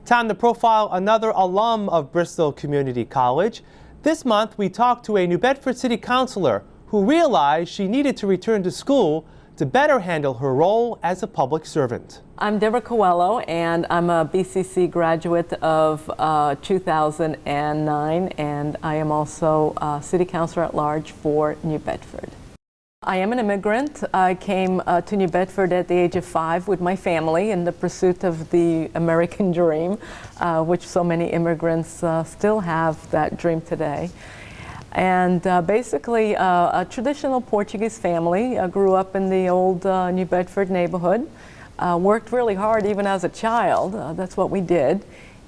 Time to profile another alum of Bristol Community College. This month, we talked to a New Bedford City Councilor who realized she needed to return to school to better handle her role as a public servant. I'm Debora Coelho, and I'm a BCC graduate of 2009, and I am also City Councilor at Large for New Bedford. I am an immigrant. I came to New Bedford at the age of 5 with my family in the pursuit of the American dream, which so many immigrants still have that dream today. And basically a traditional Portuguese family. I grew up in the old New Bedford neighborhood. Worked really hard even as a child. That's what we did.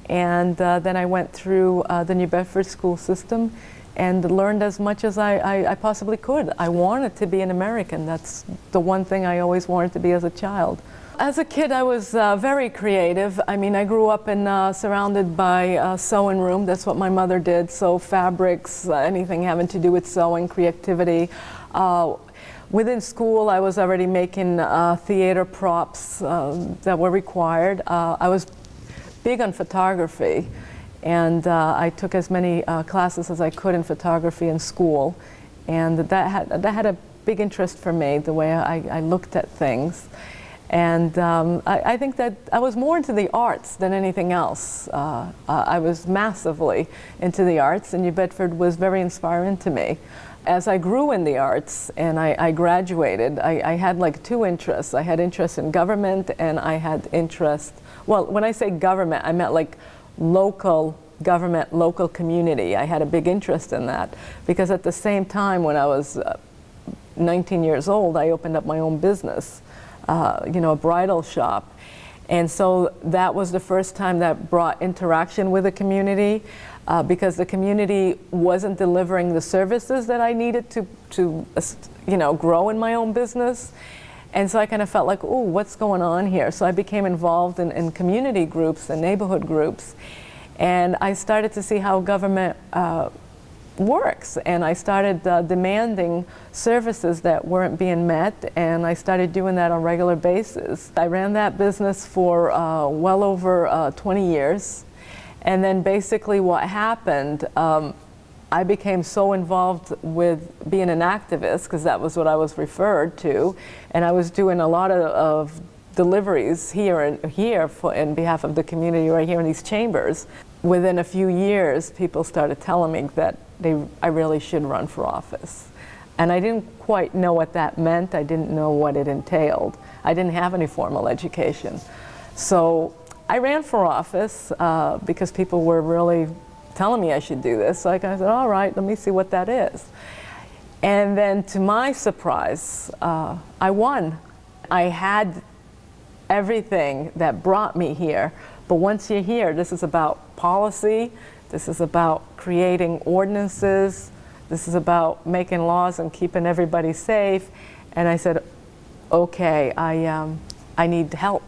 And then I went through the New Bedford school system and learned as much as I possibly could. I wanted to be an American. That's the one thing I always wanted to be as a child. As a kid, I was very creative. I mean, I grew up surrounded by a sewing room. That's what my mother did. Sew fabrics, anything having to do with sewing, creativity. Within school, I was already making theater props that were required. I was big on photography. And I took as many classes as I could in photography in school, and that had a big interest for me, the way I looked at things. And I think that I was more into the arts than anything else. I was massively into the arts, and New Bedford was very inspiring to me. As I grew in the arts and I graduated, I had like 2 interests. I had interest in government, and I had interest, well, when I say government, I meant like local government, local community. I had a big interest in that because at the same time when I was 19 years old, I opened up my own business, a bridal shop. And so that was the first time that brought interaction with the community because the community wasn't delivering the services that I needed to grow in my own business. And so I kind of felt like, oh, what's going on here? So I became involved in community groups and neighborhood groups. And I started to see how government works. And I started demanding services that weren't being met. And I started doing that on a regular basis. I ran that business for well over 20 years. And then basically what happened, I became so involved with being an activist, because that was what I was referred to, and I was doing a lot of deliveries here in behalf of the community right here in these chambers. Within a few years, people started telling me that I really should run for office. And I didn't quite know what that meant. I didn't know what it entailed. I didn't have any formal education. So I ran for office because people were really telling me I should do this. So I kind of said, all right, let me see what that is. And then to my surprise, I won. I had everything that brought me here. But once you're here, this is about policy. This is about creating ordinances. This is about making laws and keeping everybody safe. And I said, okay, I need help.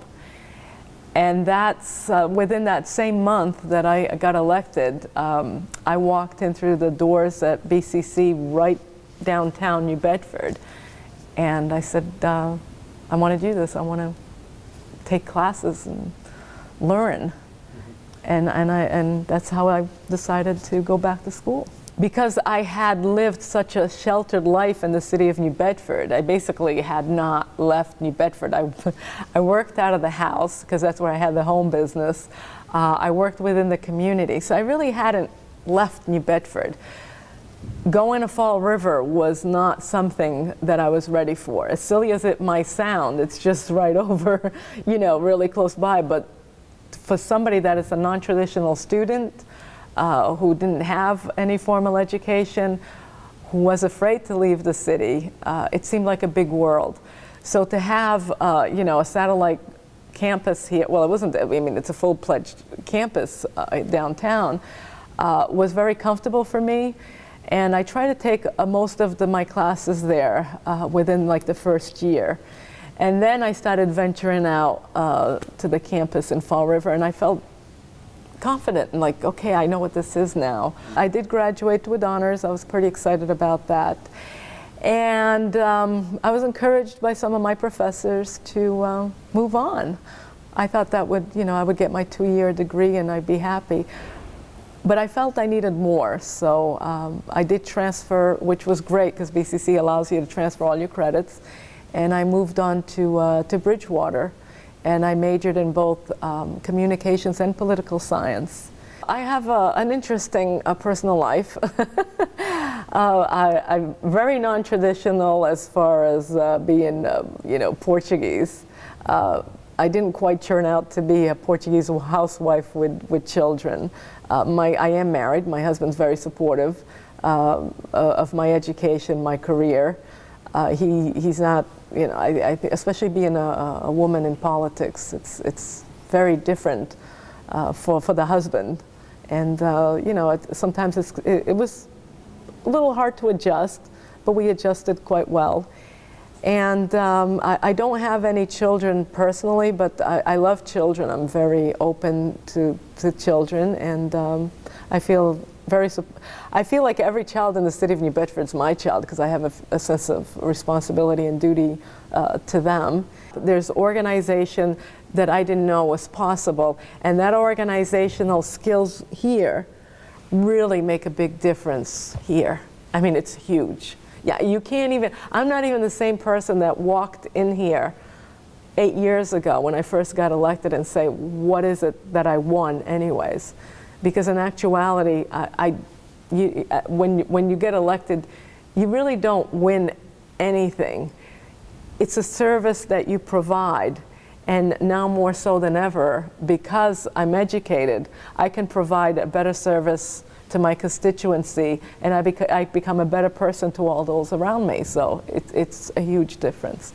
And that's within that same month that I got elected, I walked in through the doors at BCC right downtown New Bedford. And I said, I want to do this. I want to take classes and learn. And that's how I decided to go back to school. Because I had lived such a sheltered life in the city of New Bedford, I basically had not left New Bedford. I worked out of the house, because that's where I had the home business. I worked within the community, so I really hadn't left New Bedford. Going to Fall River was not something that I was ready for. As silly as it might sound, it's just right over, really close by. But for somebody that is a non-traditional student, who didn't have any formal education, who was afraid to leave the city, it seemed like a big world. So to have, a satellite campus here, well, it wasn't, it's a full-fledged campus downtown, was very comfortable for me. And I try to take most of my classes there within like the first year. And then I started venturing out to the campus in Fall River, and I felt confident and like, okay, I know what this is now. I did graduate with honors. I was pretty excited about that. And I was encouraged by some of my professors to move on. I thought that would, I would get my 2-year degree and I'd be happy. But I felt I needed more, so I did transfer, which was great because BCC allows you to transfer all your credits. And I moved on to Bridgewater, and I majored in both communications and political science. I have an interesting personal life. I'm very non-traditional as far as being, Portuguese. I didn't quite turn out to be a Portuguese housewife with children. I am married. My husband's very supportive of my education, my career. He's not, especially being a woman in politics, it's very different for the husband. And, sometimes it was a little hard to adjust, but we adjusted quite well. And I don't have any children personally, but I love children. I'm very open to children, and I feel like every child in the city of New Bedford is my child because I have a sense of responsibility and duty to them. There's organization that I didn't know was possible, and that organizational skills here really make a big difference here. I mean, it's huge. Yeah, you can't even, I'm not even the same person that walked in here 8 years ago when I first got elected and say, what is it that I won anyways? Because in actuality, when you get elected, you really don't win anything. It's a service that you provide, and now more so than ever, because I'm educated, I can provide a better service to my constituency, and I become a better person to all those around me. So it's a huge difference.